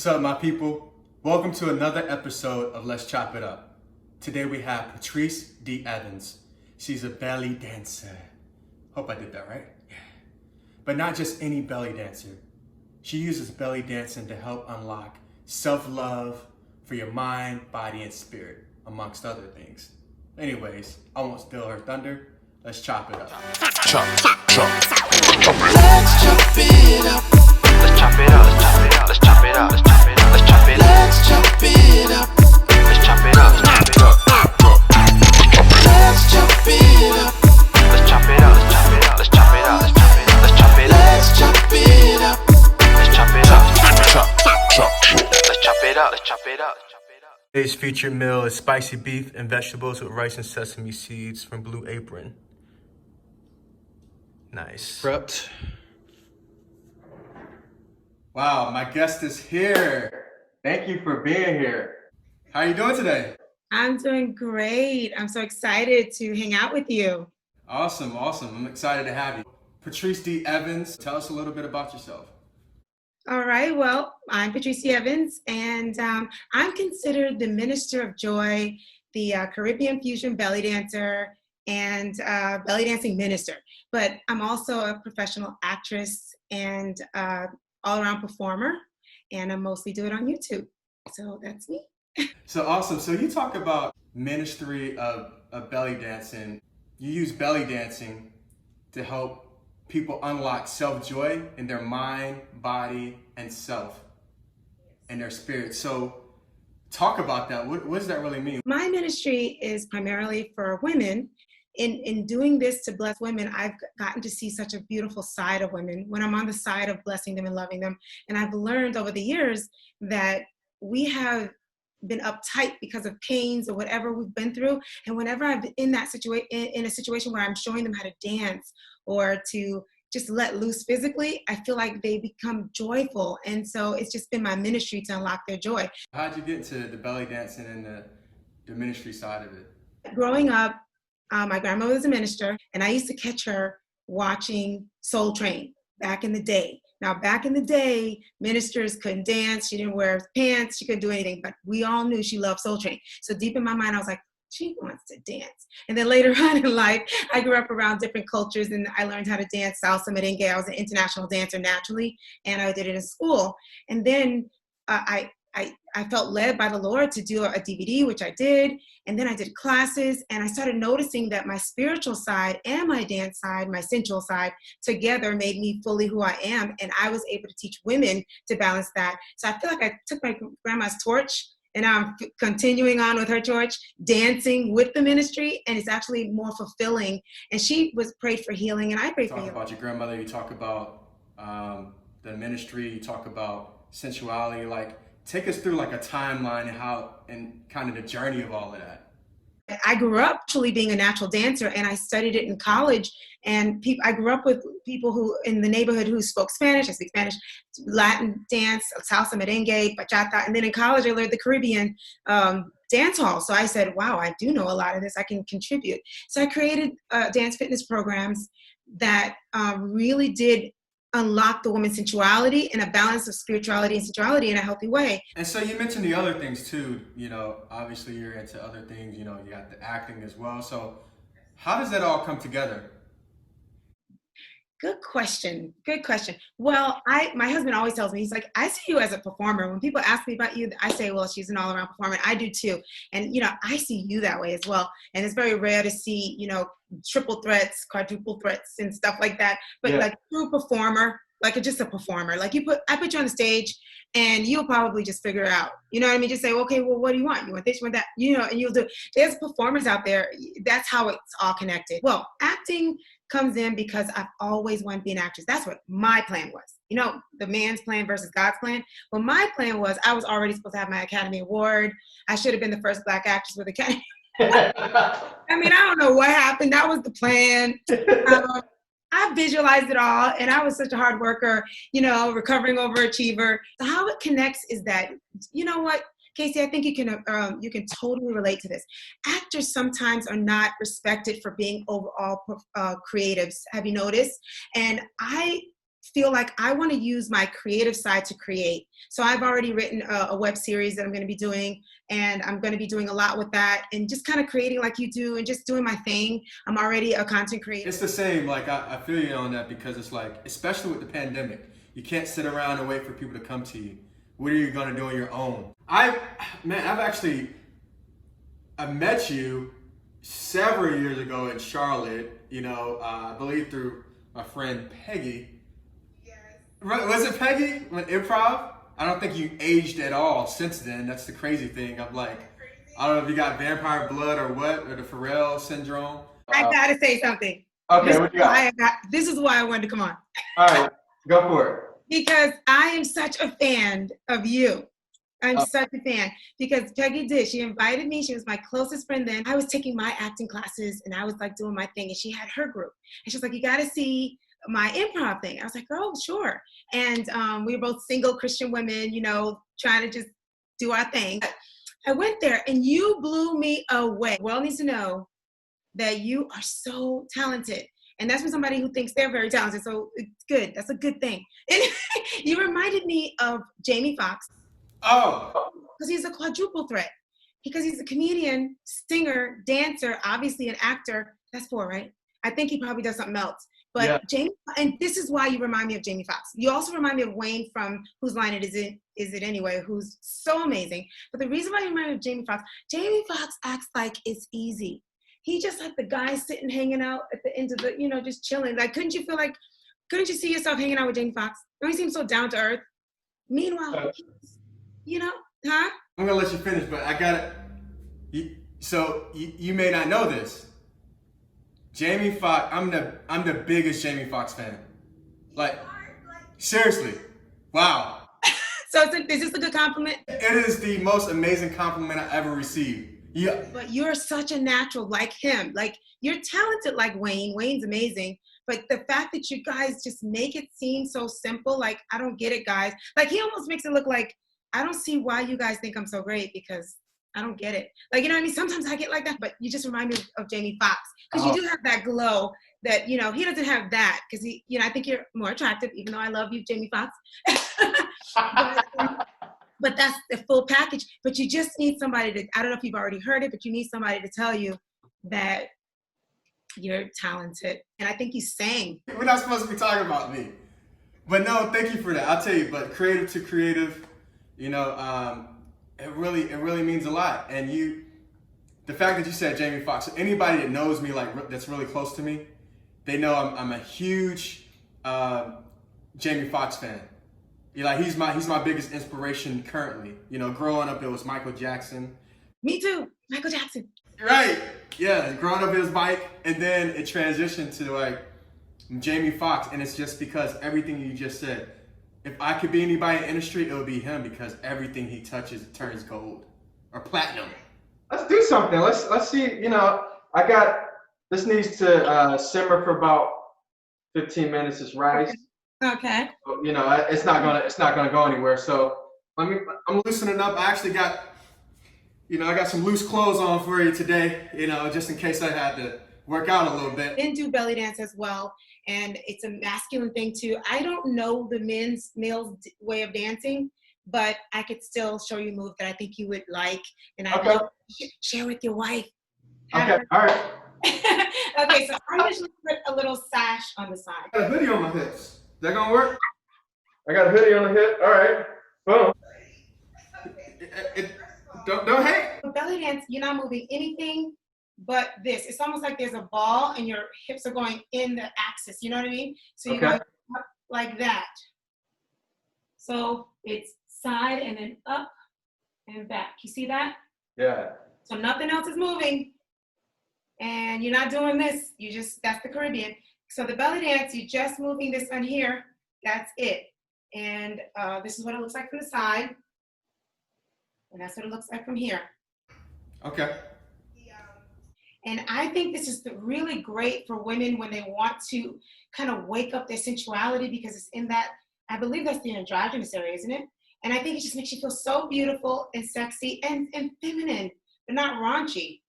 What's up, my people? Welcome to another episode of Let's Chop It Up. Today we have Patrice D'Evan. She's a belly dancer. Hope I did that right. Yeah. But not just any belly dancer. She uses belly dancing to help unlock self-love for your mind, body, and spirit, amongst other things. Anyways, I won't steal her thunder. Let's chop it up. Chop it up. Let's chop it up. Let's chop it up. Let's chop it up. Let's chop it up. Let's chop it up. Let's chop it up. Let's chop it up. Let's chop it up. Let's chop it up. Let's chop it up. Let's chop it up. Let's chop it up. Let's chop it up. Let's chop it up. Let's chop it up. Let's chop it up. Let's chop it up. Today's featured meal is spicy beef and vegetables with rice and sesame seeds from Blue Apron. Nice. Prepped. Wow, my guest is here. Thank you for being here. How are you doing today? I'm doing great. I'm so excited to hang out with you. Awesome. I'm excited to have you. Patrice D'Evan, tell us a little bit about yourself. All right. Well, I'm Patrice D'Evan, and I'm considered the Minister of Joy, the Caribbean fusion belly dancer, and belly dancing minister. But I'm also a professional actress and all-around performer, and I mostly do it on YouTube. So that's me. So awesome. So you talk about ministry of belly dancing. You use belly dancing to help people unlock self-joy in their mind, body, and self, and their spirit. So talk about that. What does that really mean? My ministry is primarily for women. In doing this to bless women, I've gotten to see such a beautiful side of women when I'm on the side of blessing them and loving them. And I've learned over the years that we have been uptight because of pains or whatever we've been through. And whenever I've been in that in a situation where I'm showing them how to dance or to just let loose physically, I feel like they become joyful. And so it's just been my ministry to unlock their joy. How'd you get into the belly dancing and the ministry side of it? Growing up, my grandmother was a minister, and I used to catch her watching Soul Train back in the day. Now, back in the day, ministers couldn't dance. She didn't wear pants. She couldn't do anything, but we all knew she loved Soul Train. So deep in my mind, I was like, she wants to dance. And then later on in life, I grew up around different cultures, and I learned how to dance salsa, merengue. I was an international dancer naturally, and I did it in school. And then I felt led by the Lord to do a DVD, which I did. And then I did classes, and I started noticing that my spiritual side and my dance side, my sensual side, together made me fully who I am. And I was able to teach women to balance that. So I feel like I took my grandma's torch, and I'm continuing on with her torch, dancing with the ministry, and it's actually more fulfilling. And she was prayed for healing, and I prayed for healing. You talk about your grandmother, you talk about the ministry, you talk about sensuality. Like, take us through like a timeline and kind of the journey of all of that. I grew up actually being a natural dancer, and I studied it in college. And I grew up with people who in the neighborhood who spoke Spanish. I speak Spanish, Latin dance, salsa, merengue, bachata. And then in college, I learned the Caribbean dance hall. So I said, wow, I do know a lot of this. I can contribute. So I created dance fitness programs that really did unlock the woman's sensuality and a balance of spirituality and sensuality in a healthy way. And so you mentioned the other things too, obviously you're into other things, you got the acting as well. So how does that all come together? Good question. Well, my husband always tells me, he's like, I see you as a performer. When people ask me about you, I say, well, she's an all-around performer. I do too. And, I see you that way as well. And it's very rare to see, triple threats, quadruple threats and stuff like that. But like true performer, like just a performer, like I put you on the stage and you'll probably just figure it out. You know what I mean? Just say, okay, well, what do you want? You want this, you want that, and you'll do. There's performers out there. That's how it's all connected. Well, acting comes in because I've always wanted to be an actress. That's what my plan was. The man's plan versus God's plan. Well, my plan was I was already supposed to have my Academy Award. I should have been the first Black actress with Academy. I don't know what happened. That was the plan. I visualized it all, and I was such a hard worker, recovering overachiever. So how it connects is that, you know what, Casey, I think you can totally relate to this. Actors sometimes are not respected for being overall creatives. Have you noticed? And I feel like I want to use my creative side to create. So I've already written a web series that I'm going to be doing, and I'm going to be doing a lot with that and just kind of creating like you do and just doing my thing. I'm already a content creator. It's the same. Like, I feel you on that, because it's like, especially with the pandemic, you can't sit around and wait for people to come to you. What are you going to do on your own? I met you several years ago in Charlotte, I believe through my friend Peggy. Yes. Was it Peggy? When improv? I don't think you aged at all since then. That's the crazy thing. I'm like, I don't know if you got vampire blood or what, or the Pharrell syndrome. I gotta say something. Okay, what you got? This is why I wanted to come on. All right, go for it. Because I am such a fan of you. I'm such a fan. Because Peggy she invited me. She was my closest friend then. I was taking my acting classes and I was like doing my thing, and she had her group. And she's like, you gotta see my improv thing. I was like, oh, sure. And we were both single Christian women, trying to just do our thing. I went there and you blew me away. The world needs to know that you are so talented. And that's for somebody who thinks they're very talented. So it's good. That's a good thing. And you reminded me of Jamie Foxx. Oh. Because he's a quadruple threat. Because he's a comedian, singer, dancer, obviously an actor. That's 4, right? I think he probably does something else. But yeah. Jamie, and this is why you remind me of Jamie Foxx. You also remind me of Wayne from Whose Line Is It Anyway, who's so amazing. But the reason why you remind me of Jamie Foxx acts like it's easy. He just like the guy sitting, hanging out at the end of the, just chilling. Like, couldn't you see yourself hanging out with Jamie Foxx? Don't he seem so down to earth? Meanwhile, huh? I'm gonna let you finish, but I got it. So you may not know this. Jamie Foxx, I'm the biggest Jamie Foxx fan. Like, seriously, wow. So is this a good compliment? It is the most amazing compliment I ever received. Yeah. But you're such a natural like him. Like, you're talented like Wayne. Wayne's amazing. But the fact that you guys just make it seem so simple, like, I don't get it, guys. Like, he almost makes it look like, I don't see why you guys think I'm so great, because I don't get it. Like, you know what I mean? Sometimes I get like that, but you just remind me of Jamie Foxx. Because you do have that glow that, he doesn't have that. Because I think you're more attractive, even though I love you, Jamie Foxx. But that's the full package. But you just need somebody to, I don't know if you've already heard it, but you need somebody to tell you that you're talented. And I think you sang. We're not supposed to be talking about me. But no, thank you for that. I'll tell you, but creative to creative, it really means a lot. And the fact that you said Jamie Foxx, so anybody that knows me, like, that's really close to me, they know I'm a huge Jamie Foxx fan. He's my biggest inspiration currently. Growing up, it was Michael Jackson. Me too, Michael Jackson. Right, yeah, growing up it was Mike, and then it transitioned to like Jamie Foxx, and it's just because everything you just said. If I could be anybody in the industry, it would be him, because everything he touches turns gold or platinum. Let's do something. Let's see. This needs to simmer for about 15 minutes. It's rice. Okay. So, it's not gonna go anywhere. So I'm loosening up. I actually got, I got some loose clothes on for you today. Just in case I had to work out a little bit. And do belly dance as well, and it's a masculine thing too. I don't know the male's way of dancing, but I could still show you a move that I think you would like, and I'd love to share with your wife. Okay, all right. Okay, so I usually put a little sash on the side. I got a hoodie on my hips. Is that gonna work? I got a hoodie on the hip. All right. Boom. Don't hate. For belly dance, you're not moving anything but this. It's almost like there's a ball and your hips are going in the axis. You know what I mean? So you're going up like that. So it's side and then up and back. You see that? Yeah. So nothing else is moving. And you're not doing this. That's the Caribbean. So the belly dance, you're just moving this on here. That's it. And this is what it looks like from the side. And that's what it looks like from here. Okay. And I think this is really great for women when they want to kind of wake up their sensuality, because it's in that, I believe that's the androgynous area, isn't it? And I think it just makes you feel so beautiful and sexy and feminine, but not raunchy,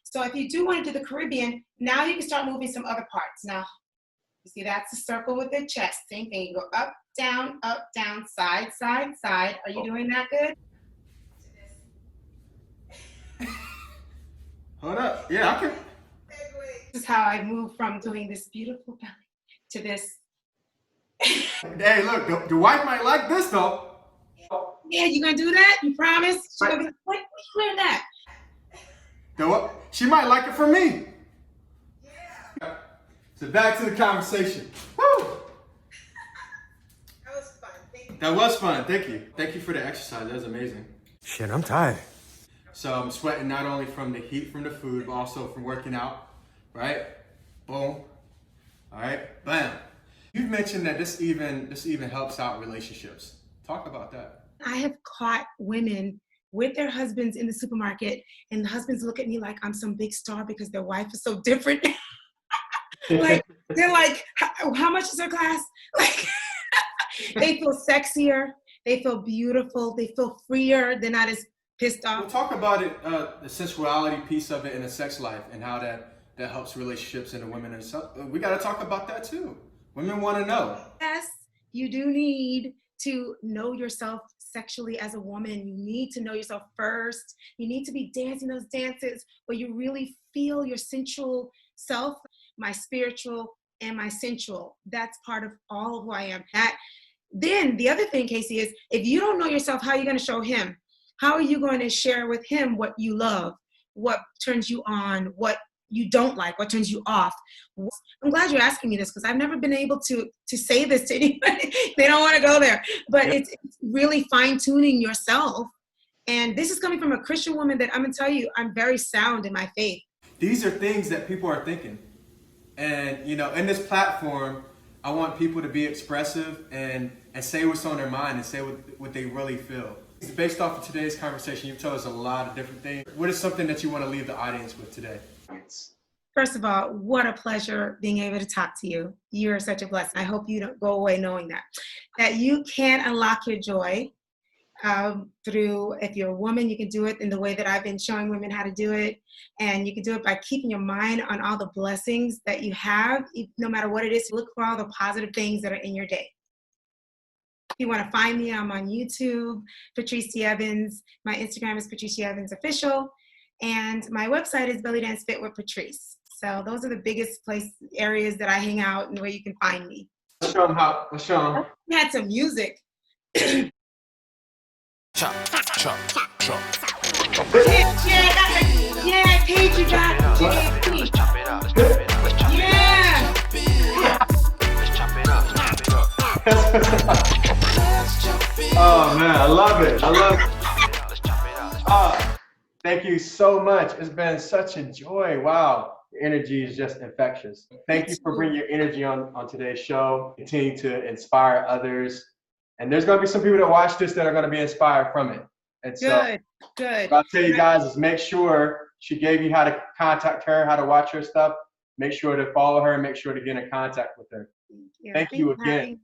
So if you do want to do the Caribbean, now you can start moving some other parts. Now, You see, that's a circle with the chest. Same thing. You go up, down, side, side, side. Are you doing that good? Hold up. Yeah, I can. This is how I move from doing this beautiful belly to this. Hey, look, the wife might like this though. Yeah, you gonna do that? You promise? She's gonna be like, what? Where you learn that? She might like it from me. Yeah. So back to the conversation. Woo! That was fun. Thank you. That was fun. Thank you. Thank you for the exercise. That was amazing. Shit, I'm tired. So I'm sweating not only from the heat from the food, but also from working out. Right? Boom. All right. Bam. You've mentioned that this even helps out relationships. Talk about that. I have caught women with their husbands in the supermarket, and the husbands look at me like I'm some big star because their wife is so different. Like, they're like, how much is her class? Like, they feel sexier, they feel beautiful, they feel freer, they're not as pissed off. We'll talk about it, the sensuality piece of it in a sex life and how that helps relationships and the women and stuff. We got to talk about that too. Women want to know. Yes, you do need to know yourself sexually as a woman. You need to know yourself first. You need to be dancing those dances where you really feel your sensual self, my spiritual and my sensual. That's part of all of who I am. Then the other thing, Casey, is if you don't know yourself, how are you going to show him? How are you going to share with him what you love, what turns you on, what you don't like, what turns you off? I'm glad you're asking me this because I've never been able to say this to anybody. They don't want to go there. But it's really fine-tuning yourself. And this is coming from a Christian woman that I'm going to tell you, I'm very sound in my faith. These are things that people are thinking. And, you know, in this platform, I want people to be expressive and say what's on their mind and say what they really feel. Based off of today's conversation, you've told us a lot of different things. What is something that you want to leave the audience with today? First of all, what a pleasure being able to talk to you. You're such a blessing. I hope you don't go away knowing that you can unlock your joy through, if you're a woman, you can do it in the way that I've been showing women how to do it. And you can do it by keeping your mind on all the blessings that you have, no matter what it is. Look for all the positive things that are in your day. If you want to find me, I'm on YouTube, Patrice D'Evan. My Instagram is Patrice D'Evan Official. And my website is bellydancefitwithpatrice. So those are the biggest areas that I hang out and where you can find me. Let's show them. We had some music. Chop. Yeah, Paige, you got it. Let's chop it up. Let's chop it up. Oh man, I love it. Thank you so much. It's been such a joy. Wow. Your energy is just infectious. Thank you for bringing your energy on today's show. Continue to inspire others. And there's going to be some people that watch this that are going to be inspired from it. And so Good. what I'll tell you guys is make sure she gave you how to contact her, how to watch her stuff. Make sure to follow her and make sure to get in contact with her. Yeah, Thank you again.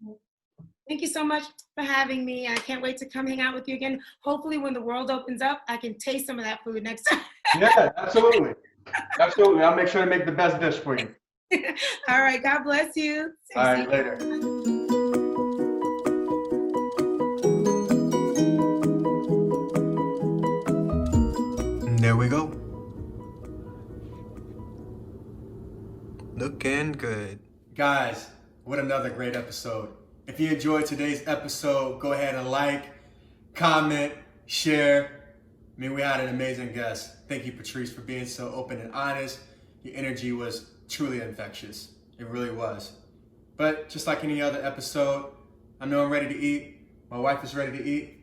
Thank you so much for having me. I can't wait to come hang out with you again. Hopefully when the world opens up, I can taste some of that food next time. Yeah, absolutely. Absolutely. I'll make sure to make the best dish for you. All right. God bless you. All right, later. There we go. Looking good. Guys, what another great episode. If you enjoyed today's episode, go ahead and like, comment, share. I mean, we had an amazing guest. Thank you, Patrice, for being so open and honest. Your energy was truly infectious. It really was. But just like any other episode, I know I'm ready to eat. My wife is ready to eat.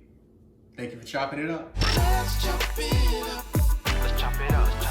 Thank you for chopping it up. Let's chop it up.